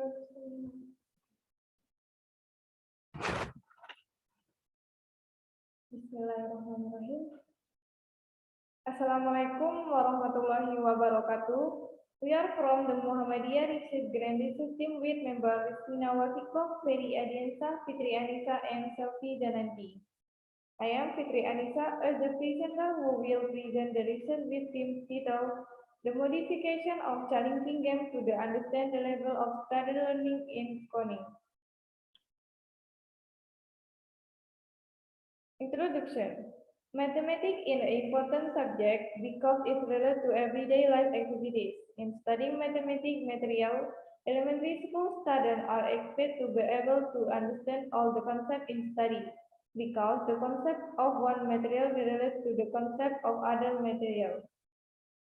Bismillahirrahmanirrahim. Assalamualaikum warahmatullahi wabarakatuh. We are from the Muhammadiyah Research Granting System with member Risnina Wafiqoh, Fitri Anisa, and Selfie Dananti. I am Fitri Anisa, as the presenter who will present the research with team titled The Modification of Challenging Game to Understand the Level of Study Learning in Coding. Introduction. Mathematics is an important subject because it relates to everyday life activities. In studying mathematics material, elementary school students are expected to be able to understand all the concepts in study because the concept of one material relates to the concept of other material.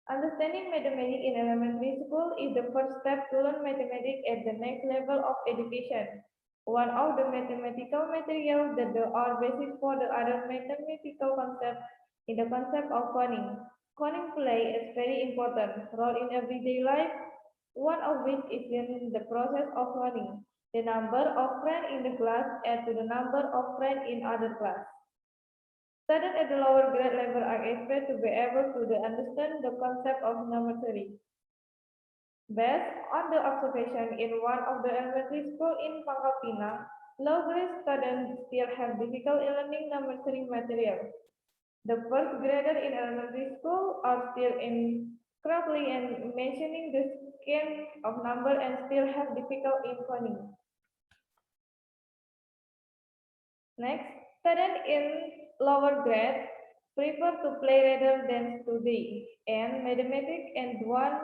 Understanding mathematics in elementary school is the first step to learn mathematics at the next level of education. One of the mathematical materials that are basis for the other mathematical concepts is the concept of coding. Coding plays a very important role in everyday life, one of which is in the process of learning. The number of friends in the class adds to the number of friends in other class. Students at the lower grade level are expected to be able to understand the concept of number theory. Based on the observation in one of the elementary schools in Pangkalpina, low-grade students still have difficulty in learning number theory material. The first graders in elementary school are still incredibly and mentioning the scheme of number and still have difficulty in coding. Next, students in lower grade prefer to play rather than study, and mathematics and one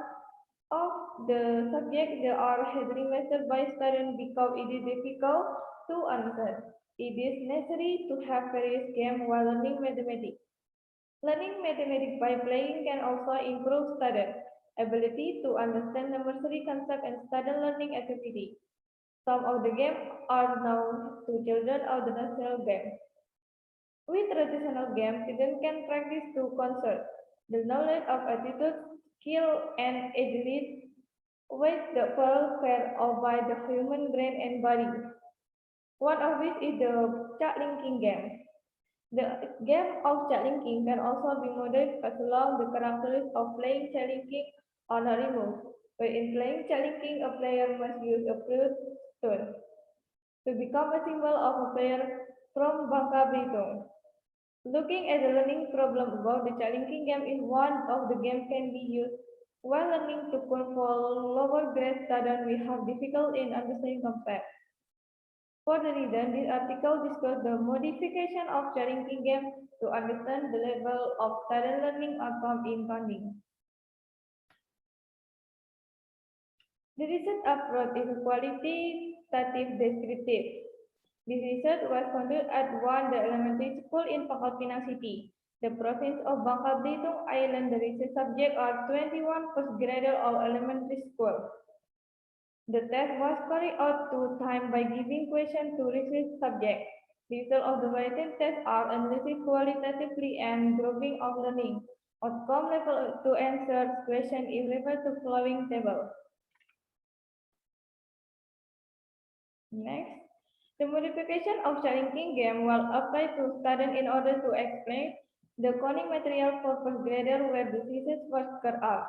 of the subjects that are heavily mastered by students because it is difficult to understand. It is necessary to have various games while learning mathematics. Learning mathematics by playing can also improve students' ability to understand numerical concepts and student learning activities. Some of the games are known to children of the national games. With traditional games, students can practice to concert the knowledge of attitude, skill, and agility with the welfare of by the human brain and body. One of which is the chat linking game. The game of chat linking can also be modeled as along the characteristics of playing chat linking are not removed. But in playing chat linking, a player must use a fruit stone to become a symbol of a player from Bangka Belitung. Looking at the learning problem about the chat linking game is one of the games can be used while learning to code for lower grade students we have difficulty in understanding concepts. For the reason, this article discusses the modification of chat linking game to understand the level of student learning outcome in coding. The research approach is qualitative descriptive. This research was conducted at one the elementary school in Pangkalpina City, the province of Bangka Belitung Island. The research subject are 21 first graders of elementary school. The test was carried out 2 times by giving questions to research subjects. Results of the writing test are analyzed qualitatively and grouping of learning. Outcome level to answer question is referred to following table. Next, the modification of chat linking game will apply to students in order to explain the coding material for first grader where the thesis was carried out.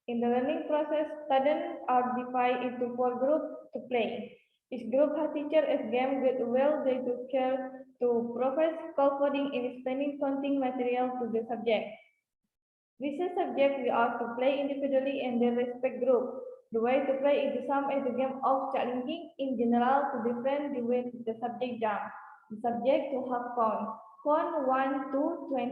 In the learning process, students are divided into 4 groups to play. Each group has teacher as game with well they took care to provide scaffolding in explaining counting material to the subject. Research subjects we are to play individually in their respective group. The way to play is the same as the game of chat linking in general to different the way the subject jump. The subject to have count 1 to 20.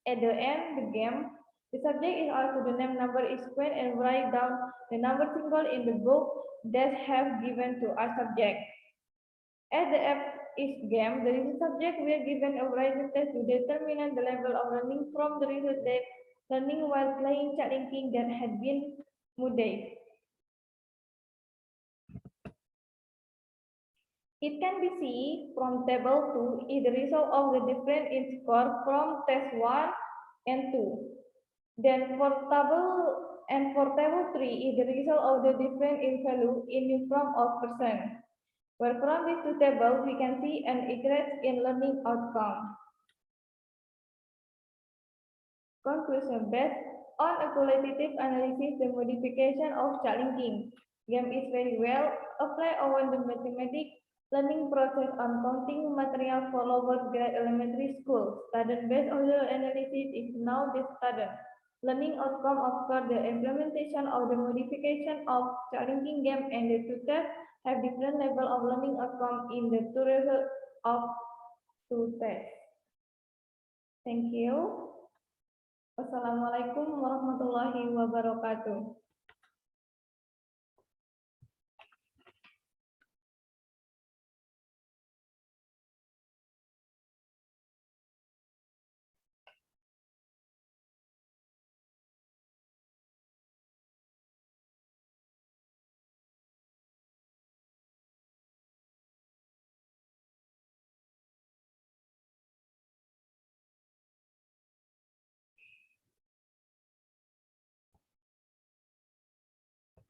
At the end the game, the subject is asked to name number each square and write down the number symbol in the book that have given to our subject. At the end of each game, the research subject will given a writing test to determine the level of learning from the research that learning while playing chat linking that had been modified. It can be seen from table 2 is the result of the difference in score from test 1 and 2. Then for table And for table 3 is the result of the difference in value in the form of percent. Where from these two tables we can see an increase in learning outcome. Conclusion: based on a qualitative analysis, the modification of challenging game is very well applied on the mathematics learning process on counting material for lower grade elementary school. Student-based audio analysis is now the student learning outcome after the implementation of the modification of challenging game, and the tutors have different level of learning outcome in the two results of two tests. Thank you. Wassalamualaikum warahmatullahi wabarakatuh.